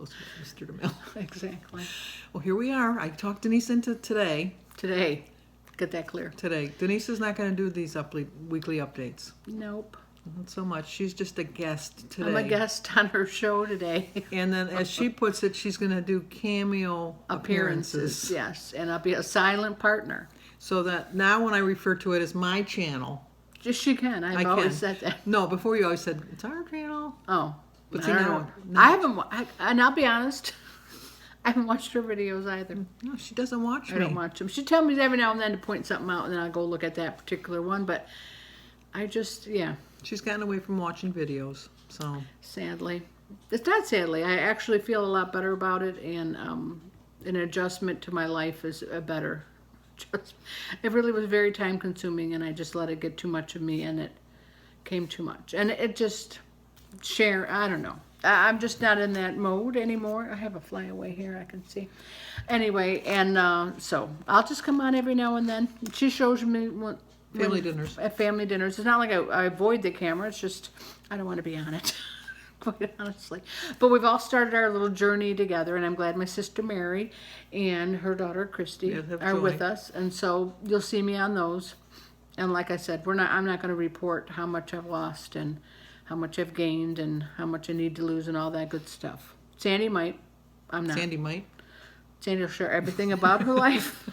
Close with Mr. DeMille. Exactly. Well, here we are. I talked Denise into today. Today. Get that clear. Today. Denise is not going to do these weekly updates. Nope. Not so much. She's just a guest today. I'm a guest on her show today. And then, as she puts it, she's going to do cameo appearances. Yes, and I'll be a silent partner. So that now when I refer to it as my channel. Just she can. I've always said that. No, before you always said, it's our channel. Oh. But I don't know. I haven't, and I'll be honest, I haven't watched her videos either. No, she doesn't watch me. I don't watch them. She tells me every now and then to point something out, and then I'll go look at that particular one, but I just, yeah. She's gotten away from watching videos, so. Sadly. It's not sadly. I actually feel a lot better about it, and an adjustment to my life is a better. It really was very time consuming, and I just let it get too much of me, and it came too much. And it just, I don't know. I'm just not in that mode anymore. I have a flyaway here I can see. Anyway, and so I'll just come on every now and then. She shows me Family dinners. At family dinners. It's not like I avoid the camera. It's just, I don't want to be on it, quite honestly. But we've all started our little journey together, and I'm glad my sister Mary and her daughter Christy are with us. And so you'll see me on those. And like I said, I'm not going to report how much I've lost and how much I've gained and how much I need to lose and all that good stuff. Sandy might. I'm not. Sandy might. Sandy will share everything about her life.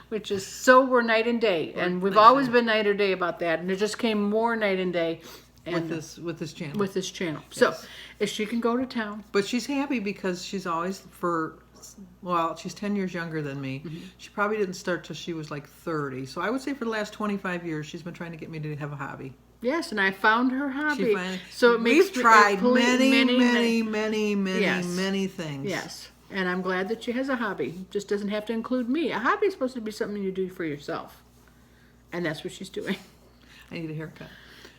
Which is, so we're night and day, and we've always been night or day about that, and it just came more night and day. And with this channel. With this channel. Yes. So, if she can go to town. But she's happy because she's always, she's 10 years younger than me. Mm-hmm. She probably didn't start till she was like 30. So I would say for the last 25 years, she's been trying to get me to have a hobby. Yes, and I found her hobby. We've tried many things. Yes. And I'm glad that she has a hobby. Just doesn't have to include me. A hobby is supposed to be something you do for yourself. And that's what she's doing. I need a haircut.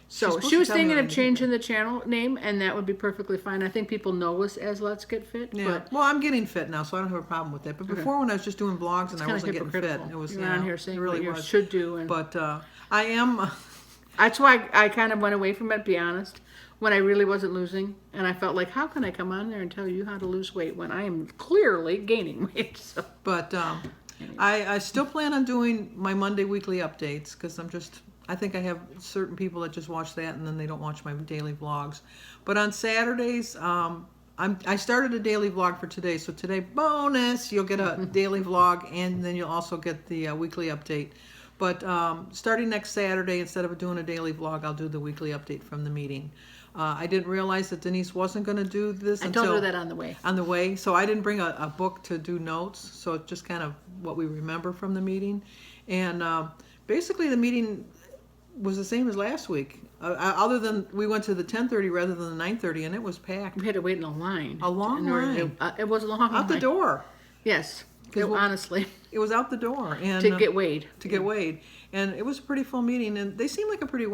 So she was thinking of changing the channel name, and that would be perfectly fine. I think people know us as Let's Get Fit. Yeah. But well, I'm getting fit now, so I don't have a problem with that. But before, when I was just doing vlogs and I wasn't getting fit, it was around here saying what you should do. But I am. That's why I kind of went away from it, to be honest. When I really wasn't losing, and I felt like, how can I come on there and tell you how to lose weight when I am clearly gaining weight? So. But I still plan on doing my Monday weekly updates because I think I have certain people that just watch that and then they don't watch my daily vlogs. But on Saturdays, I started a daily vlog for today, so today, bonus, you'll get a daily vlog, and then you'll also get the weekly update. But starting next Saturday, instead of doing a daily vlog, I'll do the weekly update from the meeting. I didn't realize that Denise wasn't going to do this until... I told her that on the way. On the way. So I didn't bring a book to do notes. So it's just kind of what we remember from the meeting. And basically the meeting was the same as last week. Other than we went to the 10:30 rather than the 9:30, and it was packed. We had to wait in a line. A long line. It was a long line. Out the door. Yes. Honestly. It was out the door. And to get weighed. To get weighed. And it was a pretty full meeting, and they seemed like a pretty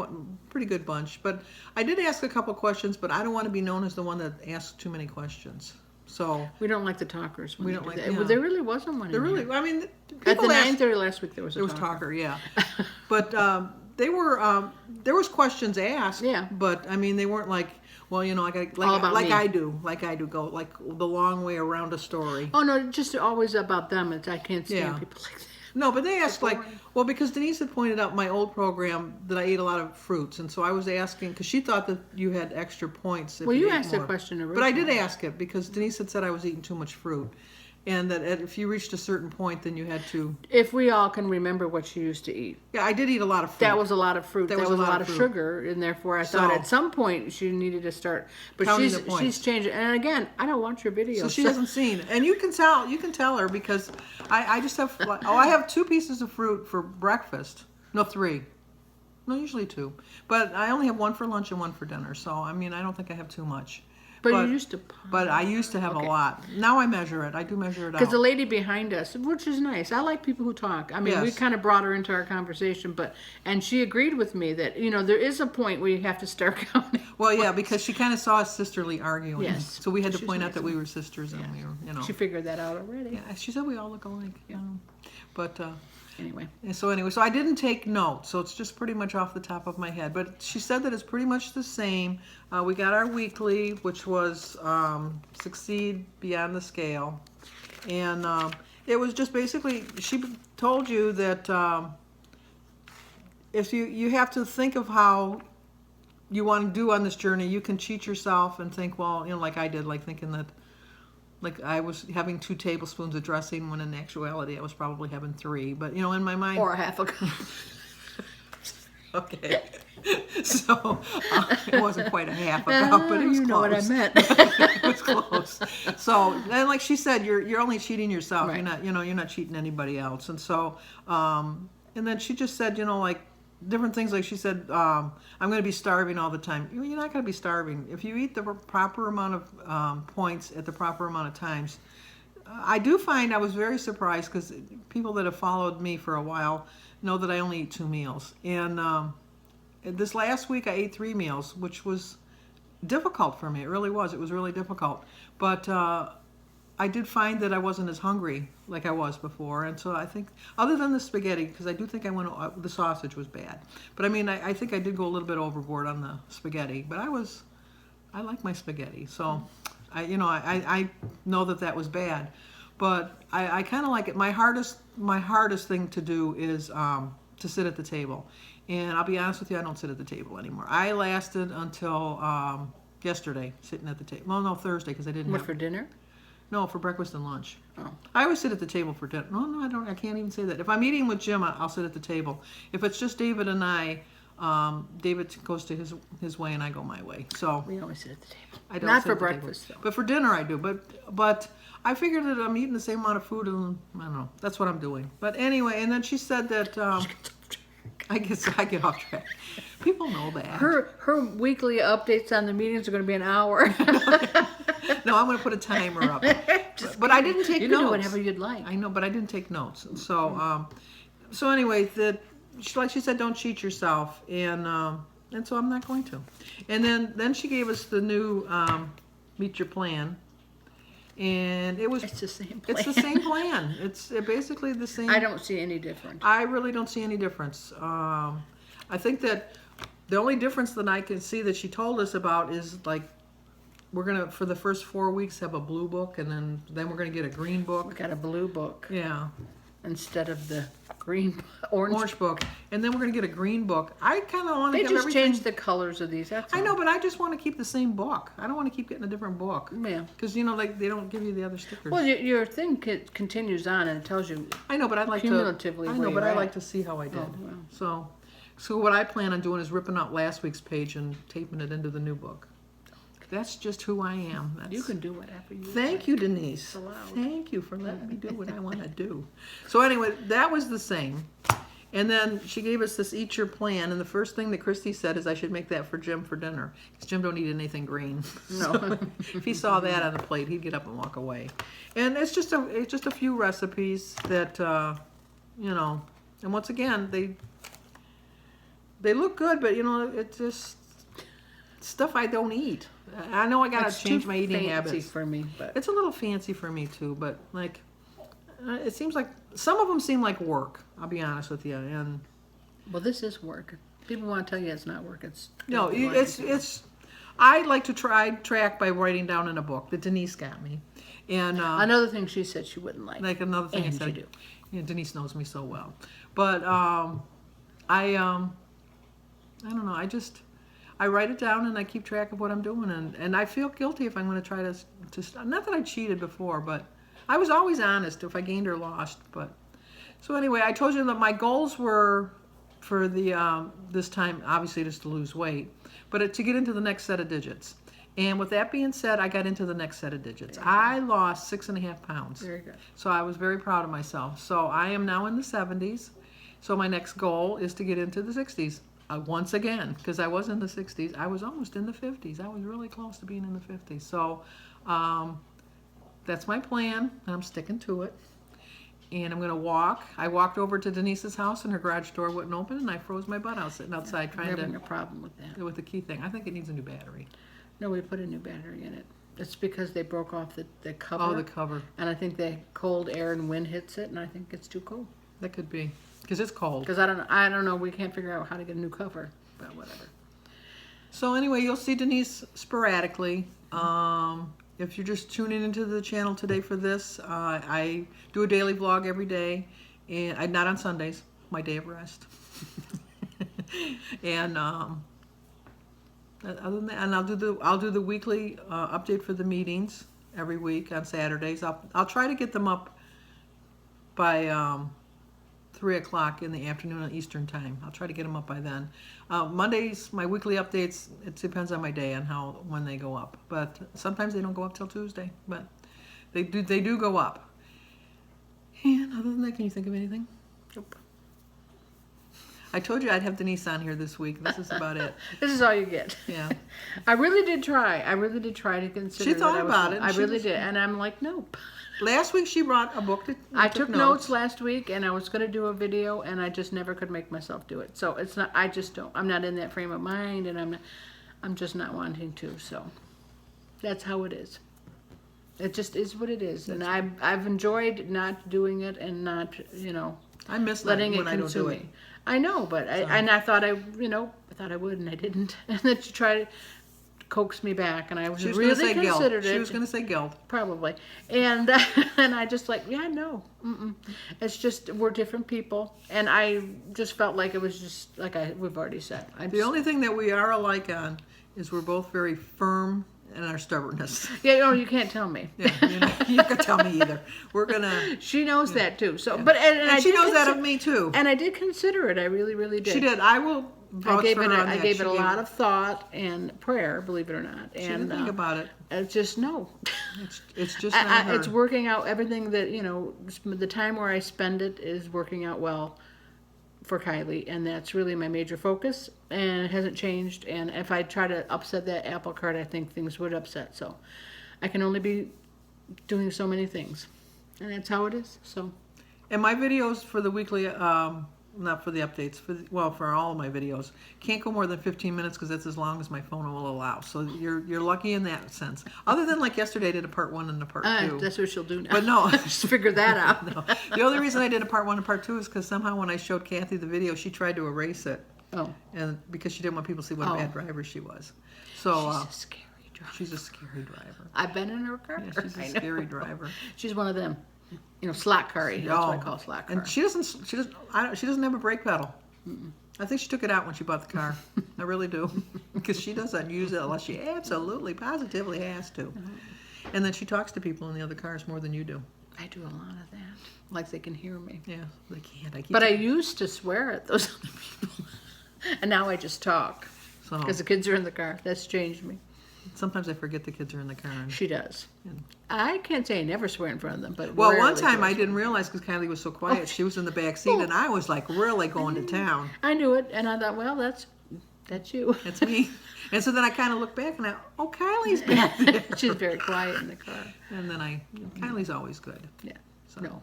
good bunch. But I did ask a couple questions, but I don't want to be known as the one that asks too many questions. So we don't like the talkers. We don't like that. Yeah. There really wasn't one. There really, I mean, at the 9:30 last week there was a talker. Yeah. But there was questions asked. Yeah. But I mean, they weren't like, well, you know, I do go like the long way around a story. Oh no, just always about them. I can't stand people like that. No, but they asked because Denise had pointed out my old program that I ate a lot of fruits, and so I was asking because she thought that you had extra points. Well, you asked a question originally. But I did ask it because Denise had said I was eating too much fruit, and that if you reached a certain point, then you had to. If we all can remember what she used to eat. Yeah, I did eat a lot of fruit. That was a lot of fruit. That was a lot of sugar, and therefore I thought at some point she needed to start. But she's changed it. And again, I don't watch your videos. So she hasn't seen. And you can tell her because I just have I have 2 pieces of fruit for breakfast. No, 3. No, usually 2. But I only have 1 for lunch and 1 for dinner. So I mean, I don't think I have too much. But you used to. But I used to have a lot. Now I measure it. I do measure it out. Because the lady behind us, which is nice. I like people who talk. I mean, we kind of brought her into our conversation, and she agreed with me that, you know, there is a point where you have to start counting. Well, yeah, because she kind of saw us sisterly arguing. Yes. So we had to point out that we were sisters, and we were, She figured that out already. Yeah, she said we all look alike. Yeah. But Anyway. And so I didn't take notes, so it's just pretty much off the top of my head. But she said that it's pretty much the same. We got our weekly, which was Succeed Beyond the Scale. And it was just basically, she told you that if you have to think of how you want to do on this journey, you can cheat yourself and think, well, like I did, like thinking that like I was having 2 tablespoons of dressing when in actuality I was probably having 3. But in my mind, Or a half a cup. okay. So it wasn't quite a half a cup, but it was you know what I close. meant. It was close. So and like she said, you're only cheating yourself. Right. You're not cheating anybody else. And so and then she just said, like different things. Like she said, I'm going to be starving all the time. You're not going to be starving if you eat the proper amount of points at the proper amount of times. I do find I was very surprised because people that have followed me for a while know that I only eat 2 meals. And this last week I ate 3 meals, which was difficult for me. It really was. It was really difficult. But I did find that I wasn't as hungry like I was before. And so I think, other than the spaghetti, because I do think the sausage was bad. But I mean, I think I did go a little bit overboard on the spaghetti. But I like my spaghetti. So I know that was bad. But I kind of like it. My hardest thing to do is to sit at the table. And I'll be honest with you, I don't sit at the table anymore. I lasted until yesterday sitting at the table. Well, no, Thursday, because I didn't What, have... for dinner? No, for breakfast and lunch. Oh. I always sit at the table for dinner. No, I don't. I can't even say that. If I'm eating with Jim, I'll sit at the table. If it's just David and I, David goes to his way and I go my way. So We always sit at the table. I don't Not sit for at the breakfast, table. though. But for dinner I do. But I figured that I'm eating the same amount of food, and I don't know. That's what I'm doing. But anyway, and then she said that I get off track. People know that. Her weekly updates on the meetings are going to be an hour. No, I'm going to put a timer up. But I didn't take You notes. can do whatever you'd like. I know, but I didn't take notes. So anyway, like she said, don't cheat yourself, and so I'm not going to. And then she gave us the new Meet Your Plan, and It's the same plan. It's the same plan. It's basically the same. I don't see any different. I really don't see any difference. I think that the only difference that I can see that she told us about is like we're gonna, for the first 4 weeks, have a blue book, and then we're gonna get a green book. We got a blue book Yeah, instead of the green, orange. book, and then we're gonna get a green book. I kind of want to They have just everything. changed the colors of these. That's all. I know, but I just want to keep the same book. I don't want to keep getting a different book. Yeah. Because like they don't give you the other stickers. Well, your thing continues on and it tells you. I know, but I'd like Cumulatively to. I where know, but you're I like at. to see how I did. Oh, well. So what I plan on doing is ripping out last week's page and taping it into the new book. That's just who I am. You can do whatever you Thank you, Denise. allowed. Thank you for letting me do what I want to do. So anyway, that was the same. And then she gave us this Eat Your Plan, and the first thing that Christy said is I should make that for Jim for dinner. Because Jim don't eat anything green. No. So if he saw that on the plate, he'd get up and walk away. And it's just a few recipes that, and once again, they look good, but it's just stuff I don't eat. I know I gotta It's change too my eating fancy habits. for me, but It's a little fancy for me too, but like, it seems like some of them seem like work. I'll be honest with you. And well, this is work. People want to tell you it's not work. It's no, it's. I like to track by writing down in a book that Denise got me, and another thing she said she wouldn't like. like another thing I And said. you do. Yeah, Denise knows me so well, but I don't know. I write it down and I keep track of what I'm doing, and I feel guilty if I'm going to try to not that I cheated before, but I was always honest if I gained or lost. But so anyway, I told you that my goals were for the this time obviously just to lose weight, but to get into the next set of digits. And with that being said, I got into the next set of digits. I lost 6.5 pounds. Very good. So I was very proud of myself. So I am now in the 70s. So my next goal is to get into the 60s. Once again, because I was in the 60s. I was almost in the 50s. I was really close to being in the 50s. So that's my plan, and I'm sticking to it. And I'm going to walk. I walked over to Denise's house, and her garage door wouldn't open, and I froze my butt out sitting outside I'm trying having to a problem with that. with the key thing. I think it needs a new battery. No, we put a new battery in it. It's because they broke off the cover. Oh, the cover. And I think the cold air and wind hits it, and I think it's too cold. That could be because it's cold. Because I don't know. We can't figure out how to get a new cover, but whatever. So anyway, you'll see Denise sporadically. If you're just tuning into the channel today for this, I do a daily vlog every day, and not on Sundays, my day of rest. And other than that, and I'll do the weekly update for the meetings every week on Saturdays. I'll try to get them up by 3 o'clock in the afternoon on Eastern time. I'll try to get them up by then. Mondays, my weekly updates, it depends on my day on when they go up. But sometimes they don't go up till Tuesday, but they do go up. And other than that, can you think of anything? Nope. I told you I'd have Denise on here this week. This is about it. This is all you get. Yeah. I really did try. I really did try to consider. She thought that about it. I really did, and I'm like, nope. Last week she brought a book. I took notes last week, and I was going to do a video, and I just never could make myself do it. So it's not. I just don't. I'm not in that frame of mind, and I'm just not wanting to. So that's how it is. It just is what it is, and I've enjoyed not doing it and not, I miss letting it when I don't do consume it. me. I know, but I thought I thought I would, and I didn't. And then she tried to coax me back, and I was really considered it. She was going to say guilt. Probably, and and I just no. It's just we're different people, and I just felt like it was just like we've already said. The only thing that we are alike on is we're both very firm in our stubbornness. Yeah, you can't tell me. Yeah, you can tell me either. We're gonna. She knows that too. So, but and she knows that of me too. And I did consider it. I really, really did. She did. I will. I gave it a lot of thought and prayer, believe it or not. She didn't think about it. It's just no. It's just not her. It's working out. Everything that the time where I spend it is working out well for Kylie, and that's really my major focus, and it hasn't changed. And if I try to upset that apple cart, I think things would upset. So I can only be doing so many things, and that's how it is. So, and my videos for the weekly, not for the updates, for all of my videos, can't go more than 15 minutes because that's as long as my phone will allow. So you're lucky in that sense. Other than like yesterday, I did a part 1 and a part 2. That's what she'll do now. But no, just figure that out. No. The only reason I did a part 1 and part 2 is because somehow when I showed Kathy the video, she tried to erase it. Oh. And because she didn't want people to see what a bad driver she was. So she's a scary driver. She's a scary driver. I've been in her car. Yeah, she's a scary driver. She's one of them. Slot car. That's what I call slot car. And she doesn't have a brake pedal. I think she took it out when she bought the car. I really do. Because she doesn't use it unless she absolutely, positively has to. And then she talks to people in the other cars more than you do. I do a lot of that. Like they can hear me. Yeah, they can't. But I used to swear at those other people. And now I just talk. Because the kids are in the car. That's changed me. Sometimes I forget the kids are in the car. She does. I can't say I never swear in front of them, but one time I didn't realize because Kylie was so quiet. She was in the back seat, and I was like really going to town. I knew it, and I thought, well, that's you. That's me. And so then I kind of looked back, and Kylie's back there. She's very quiet in the car. And then Kylie's always good. Yeah. So. No.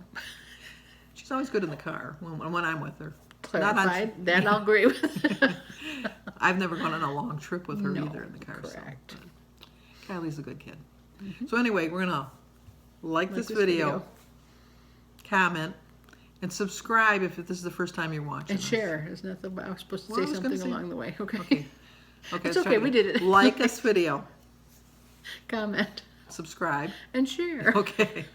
She's always good in the car when I'm with her. Clarified. That I'll agree with. I've never gone on a long trip with her either in the car. Correct. So. Kylie's a good kid. So anyway, we're going to like this video, comment, and subscribe if this is the first time you're watching. And share. Isn't that I was supposed to say something along the way. Okay. Okay. It's okay. We did it. Like this video. Comment. Subscribe. And share. Okay.